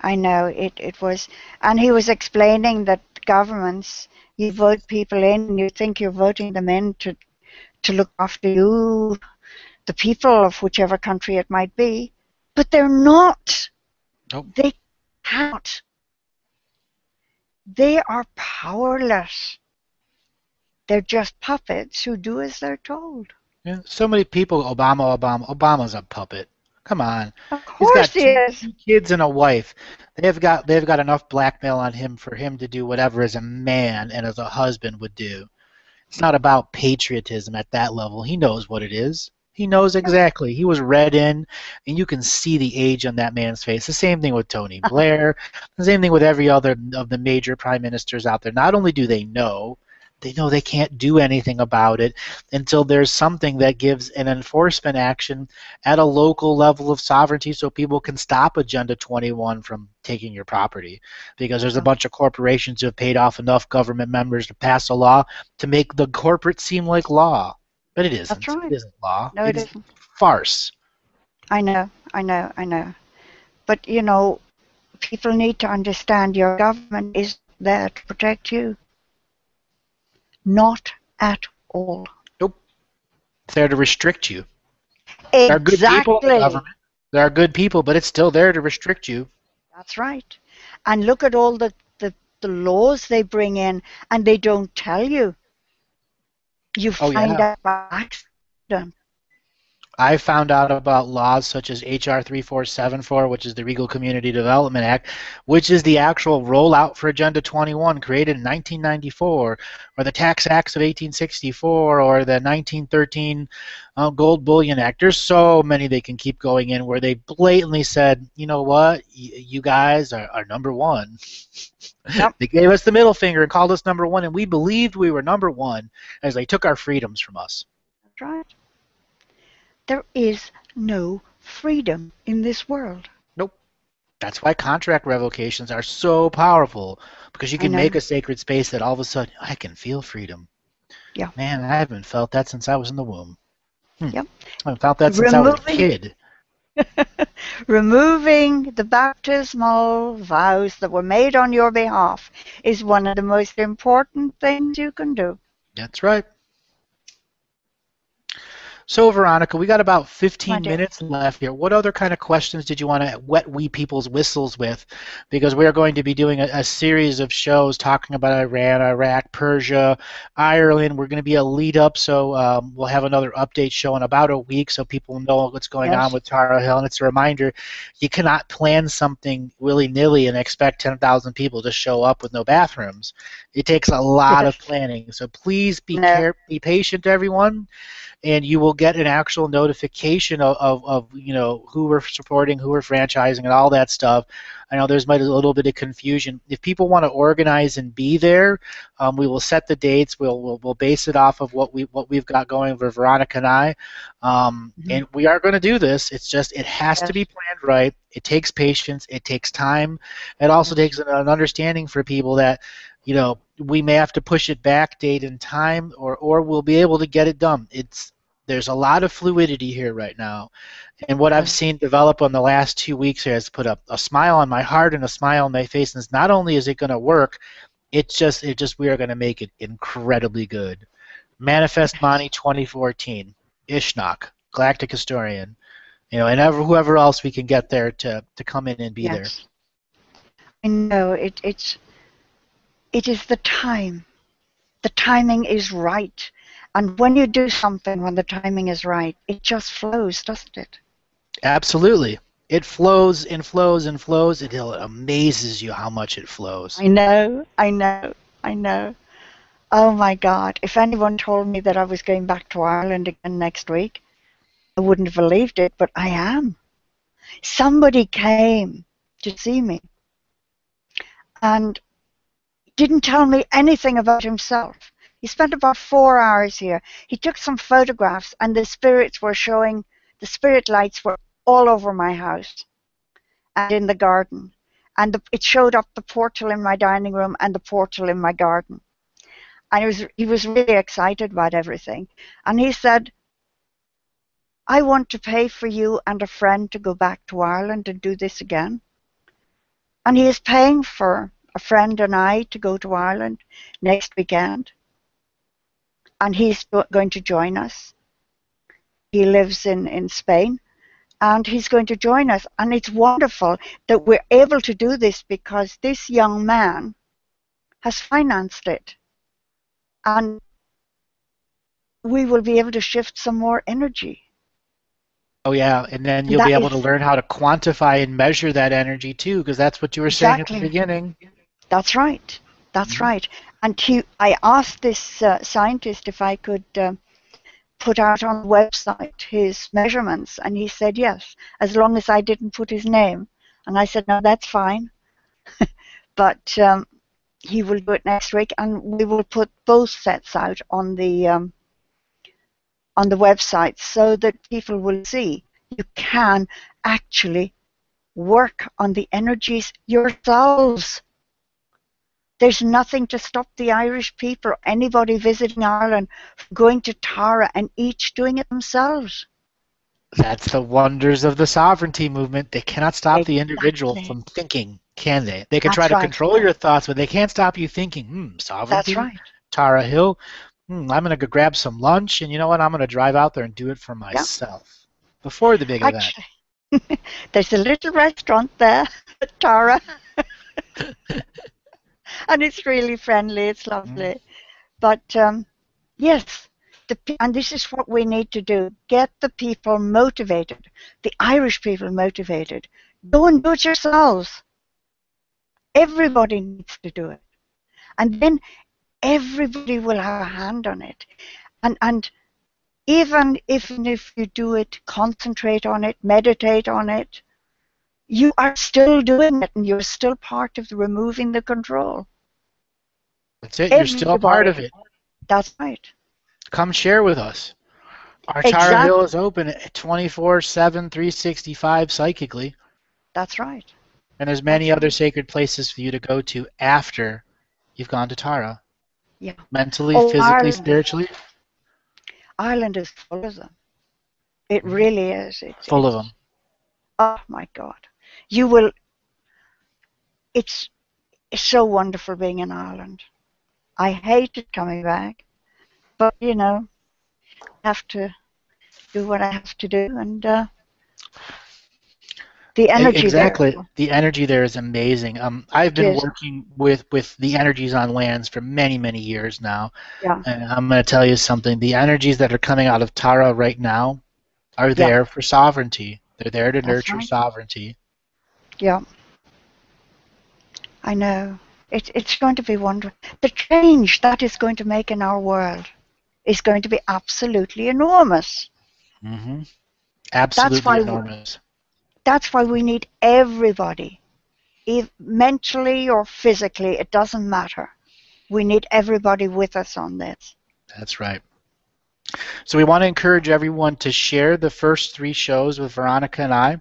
I know. It was, and he was explaining that governments, you vote people in and you think you're voting them in to look after you, the people of whichever country it might be, but they're not. Nope. They cannot. They are powerless. They're just puppets who do as they're told. Yeah, so many people. Obama's a puppet. Come on, Of he's course got he is. two kids and a wife. They've got enough blackmail on him for him to do whatever as a man and as a husband would do. It's not about patriotism at that level. He knows what it is. He knows exactly. He was read in, and you can see the age on that man's face. The same thing with Tony Blair. The same thing with every other of the major prime ministers out there. Not only do they know, they know they can't do anything about it until there's something that gives an enforcement action at a local level of sovereignty so people can stop Agenda 21 from taking your property. Because there's a bunch of corporations who have paid off enough government members to pass a law to make the corporate seem like law. But it That's isn't. It right. isn't law. No, it It's isn't. farce. I know, I know, I know. But, people need to understand your government is there to protect you. Not at all. Nope. It's there to restrict you. There are good people in the Exactly. government. There are good people, but it's still there to restrict you. That's right. And look at all the laws they bring in, and they don't tell you. You Oh, find yeah. out by accident. I found out about laws such as HR 3474, which is the Regal Community Development Act, which is the actual rollout for Agenda 21 created in 1994, or the Tax Acts of 1864, or the 1913 Gold Bullion Act. There's so many they can keep going in where they blatantly said, you know what, you guys are number one. Yep. They gave us the middle finger and called us number one, and we believed we were number one as they took our freedoms from us. That's right. There is no freedom in this world. Nope. That's why contract revocations are so powerful, because you I can make know. a sacred space that all of a sudden I can feel freedom. Yeah. Man, I haven't felt that since I was in the womb. Yep. I haven't felt that since I was a Removing kid. removing the baptismal vows that were made on your behalf is one of the most important things you can do. That's right. So, Veronica, we got about My 15 dear. minutes left here. What other kind of questions did you want to wet we people's whistles with? Because we are going to be doing a series of shows talking about Iran, Iraq, Persia, Ireland. We're going to be a lead up, so we'll have another update show in about a week so people know what's going on Yes. with Tara Hill. And it's a reminder, you cannot plan something willy-nilly and expect 10,000 people to show up with no bathrooms. It takes a lot Yes. of planning. So please No. be patient, everyone, and you will get an actual notification of who we're supporting, who we're franchising, and all that stuff. I know there's might a little bit of confusion. If people want to organize and be there, we will set the dates. We'll base it off of what we've got going for Veronica and I, Mhm. and we are going to do this. It's just it has to Yes. be planned right. It takes patience. It takes time. It also Yes. takes an understanding for people that we may have to push it back date and time, or we'll be able to get it done. There's a lot of fluidity here right now, and what I've Yes. seen develop on the last 2 weeks here has put a smile on my heart and a smile on my face. And it's not only is it going to work, it just we are going to make it incredibly good. Manifest Yes. Money 2014, Ishnock, Galactic Historian, and whoever else we can get there to come in and be there. Yes. I know it is the time. The timing is right. And when you do something when the timing is right, it just flows, doesn't it? Absolutely. It flows and flows and flows. It amazes you how much it flows. I know, I know, I know. Oh my God. If anyone told me that I was going back to Ireland again next week, I wouldn't have believed it, but I am. Somebody came to see me and didn't tell me anything about himself. He spent about 4 hours here. He took some photographs, and the spirit lights were all over my house and in the garden. And it showed up the portal in my dining room and the portal in my garden. And he was really excited about everything. And he said, I want to pay for you and a friend to go back to Ireland and do this again. And he is paying for a friend and I to go to Ireland next weekend. And he's going to join us. He lives in Spain, and he's going to join us. And it's wonderful that we're able to do this because this young man has financed it. And we will be able to shift some more energy. Oh yeah, and then And you'll be that able to is learn how to quantify and measure that energy too, because that's what you were saying at the exactly, beginning. that's right. That's Mhm. right. And I asked this scientist if I could put out on the website his measurements, and he said yes, as long as I didn't put his name. And I said, no, that's fine. But he will do it next week, and we will put both sets out on the website so that people will see you can actually work on the energies yourselves. There's nothing to stop the Irish people, anybody visiting Ireland, from going to Tara and each doing it themselves. That's the wonders of the sovereignty movement. They cannot stop the individual Exactly. from thinking, can they? They can try That's to right. control your thoughts, but they can't stop you thinking, That's sovereignty? right. Tara Hill? I'm going to go grab some lunch, and you know what? I'm going to drive out there and do it for Yeah. myself before the big event. Actually, there's a little restaurant there, Tara, and it's really friendly. It's Mm. lovely. But yes, and this is what we need to do: get the people motivated, the Irish people motivated. Go and do it yourselves. Everybody needs to do it, and then everybody will have a hand on it. And even if you do it, concentrate on it, meditate on it, you are still doing it, and you're still part of removing the control. That's it. You're still a part Everybody. of it. That's right. Come share with us. Our Tara Hill Exactly. is open 24/7, 365 psychically, That's right. and there's many That's other right. sacred places for you to go to after you've gone to Tara. Yeah. Mentally, Oh, physically, spiritually, Ireland is full of them. It mhm, really is. full of them. Oh my God. You will, it's, it's so wonderful being in Ireland. I hated coming back, but I have to do what I have to do, and the energy there. Exactly. The energy there is amazing. I've It been is. working with the energies on lands for many, many years now, Yeah. and I'm going to tell you something. The energies that are coming out of Tara right now are Yeah. there for sovereignty. They're there to That's nurture right. sovereignty. Yeah. I know. It's going to be wonderful. The change that is going to make in our world is going to be absolutely enormous. Hmm. That's Absolutely why enormous. that's why we need everybody, if mentally or physically, it doesn't matter. We need everybody with us on this. That's right. So we want to encourage everyone to share the first three shows with Veronica and I.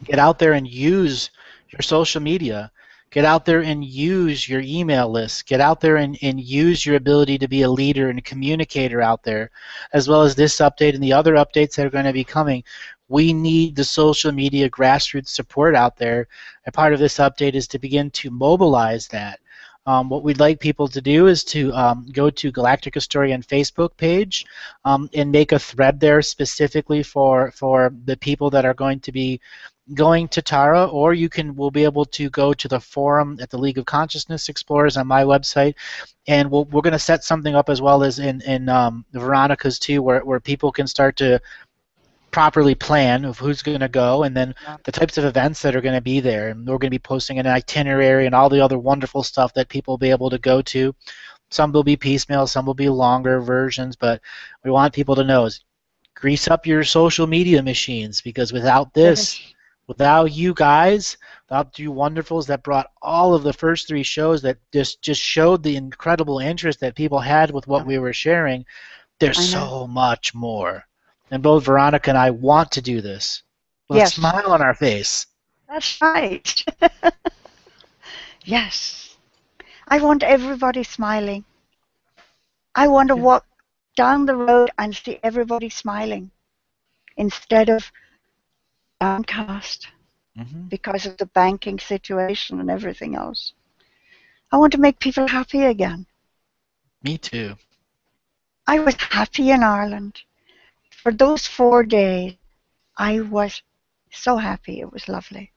Get out there and use your social media. Get out there and use your email list. Get out there and use your ability to be a leader and a communicator out there, as well as this update and the other updates that are going to be coming. We need the social media grassroots support out there. And part of this update is to begin to mobilize that. What we'd like people to do is to go to Galactic Historian Facebook page and make a thread there specifically for the people that are going to be going to Tara, or we'll be able to go to the forum at the League of Consciousness Explorers on my website, and we're going to set something up as well as in Veronica's too, where people can start to properly plan of who's going to go, and then Yeah. the types of events that are going to be there, and we're going to be posting an itinerary and all the other wonderful stuff that people will be able to go to. Some will be piecemeal, some will be longer versions, but we want people to know is grease up your social media machines, because without this, Yes. without you guys, without you wonderfuls that brought all of the first three shows that just showed the incredible interest that people had with what Yeah. we were sharing, there's I know. so much more. And both Veronica and I want to do this with a Yes. smile on our face. That's right. Yes. I want everybody smiling. I want to walk down the road and see everybody smiling instead of downcast Hmm. because of the banking situation and everything else. I want to make people happy again. Me too. I was happy in Ireland. For those 4 days, I was so happy. It was lovely.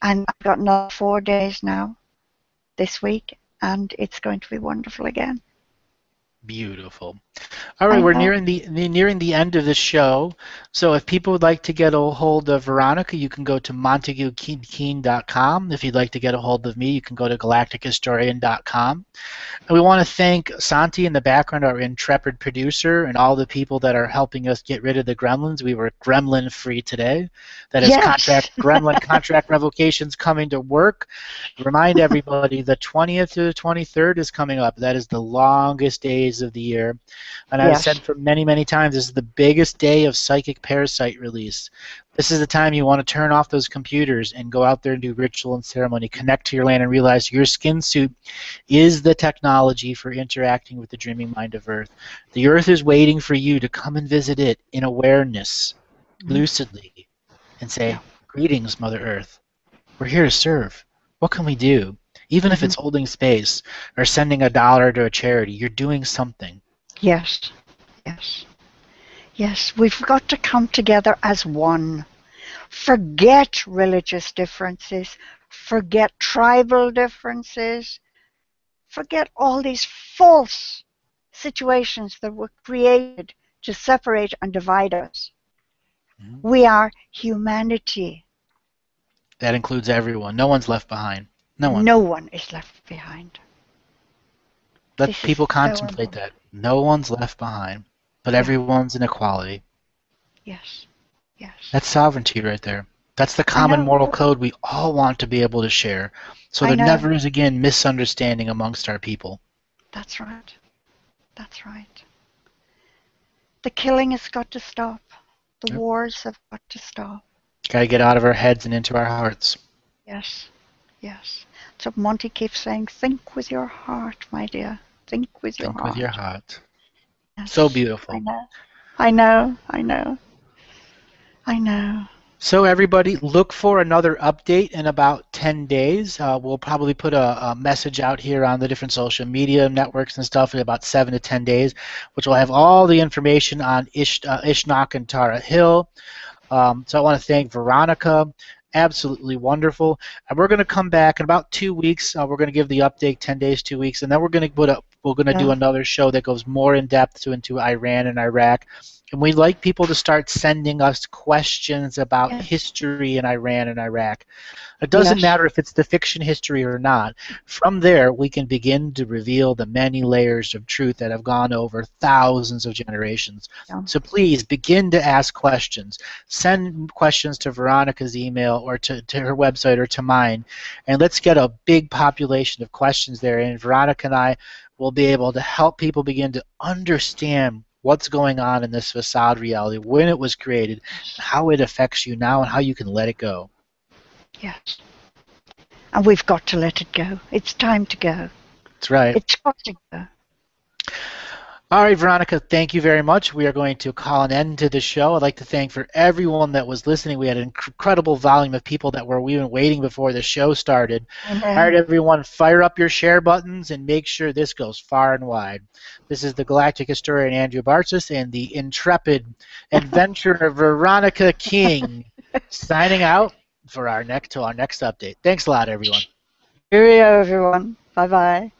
And I've got another 4 days now this week, and it's going to be wonderful again. Beautiful. All right, I we're know. nearing the end of the show. So if people would like to get a hold of Veronica, you can go to montaguekeen.com. If you'd like to get a hold of me, you can go to galactichistorian.com. And we want to thank Santi in the background, our intrepid producer, and all the people that are helping us get rid of the gremlins. We were gremlin free today. That is Yes. gremlin contract revocations coming to work. Remind everybody the 20th to the 23rd is coming up. That is the longest days of the year. And I've Yes. said for many, many times, this is the biggest day of psychic parasite release. This is the time you want to turn off those computers and go out there and do ritual and ceremony. Connect to your land and realize your skin suit is the technology for interacting with the dreaming mind of Earth. The Earth is waiting for you to come and visit it in awareness, Mhm. lucidly, and Yeah. say, "Greetings, Mother Earth. We're here to serve. What can we do?" Even if Hmm. it's holding space or sending $1 to a charity, you're doing something. Yes. Yes. Yes. We've got to come together as one. Forget religious differences. Forget tribal differences. Forget all these false situations that were created to separate and divide us. Mhm. We are humanity. That includes everyone. No one's left behind. No one. No one is left behind. Let This is people so contemplate important. that. No one's left behind, but Yeah. everyone's in equality. Yes. Yes. That's sovereignty right there. That's the I common know. moral code we all want to be able to share. So I there know. never is again misunderstanding amongst our people. That's right. That's right. The killing has got to stop. The Yep. wars have got to stop. Got to get out of our heads and into our hearts. Yes. Yes. So Monty keeps saying, think with your heart, my dear. Think with your Think with your heart. heart. So Yes. I beautiful. know. I know. I know. I know. So everybody, look for another update in about 10 days. We'll probably put a message out here on the different social media networks and stuff in about 7 to 10 days, which will have all the information on Ishnak and Tara Hill. So I want to thank Veronica. Absolutely wonderful. And we're going to come back in about 2 weeks. We're going to give the update 10 days, 2 weeks, and then we're going to do Yeah. another show that goes more in depth into Iran and Iraq. And we'd like people to start sending us questions about Yes. history in Iran and Iraq. It doesn't Yes. matter if it's the fiction history or not. From there, we can begin to reveal the many layers of truth that have gone over thousands of generations. Yeah. So please begin to ask questions. Send questions to Veronica's email or to her website or to mine, and let's get a big population of questions there. And Veronica and I will be able to help people begin to understand what's going on in this facade reality, when it was created, Yes. how it affects you now, and how you can let it go. Yes. And we've got to let it go. It's time to go. That's right. It's got to go. All right, Veronica, thank you very much. We are going to call an end to the show. I'd like to thank for everyone that was listening. We had an incredible volume of people that were even waiting before the show started. I All right, know. everyone, fire up your share buttons and make sure this goes far and wide. This is the Galactic historian Andrew Bartzis and the intrepid adventurer Veronica King signing out for our next update. Thanks a lot, everyone. Cheerio, everyone. Bye bye.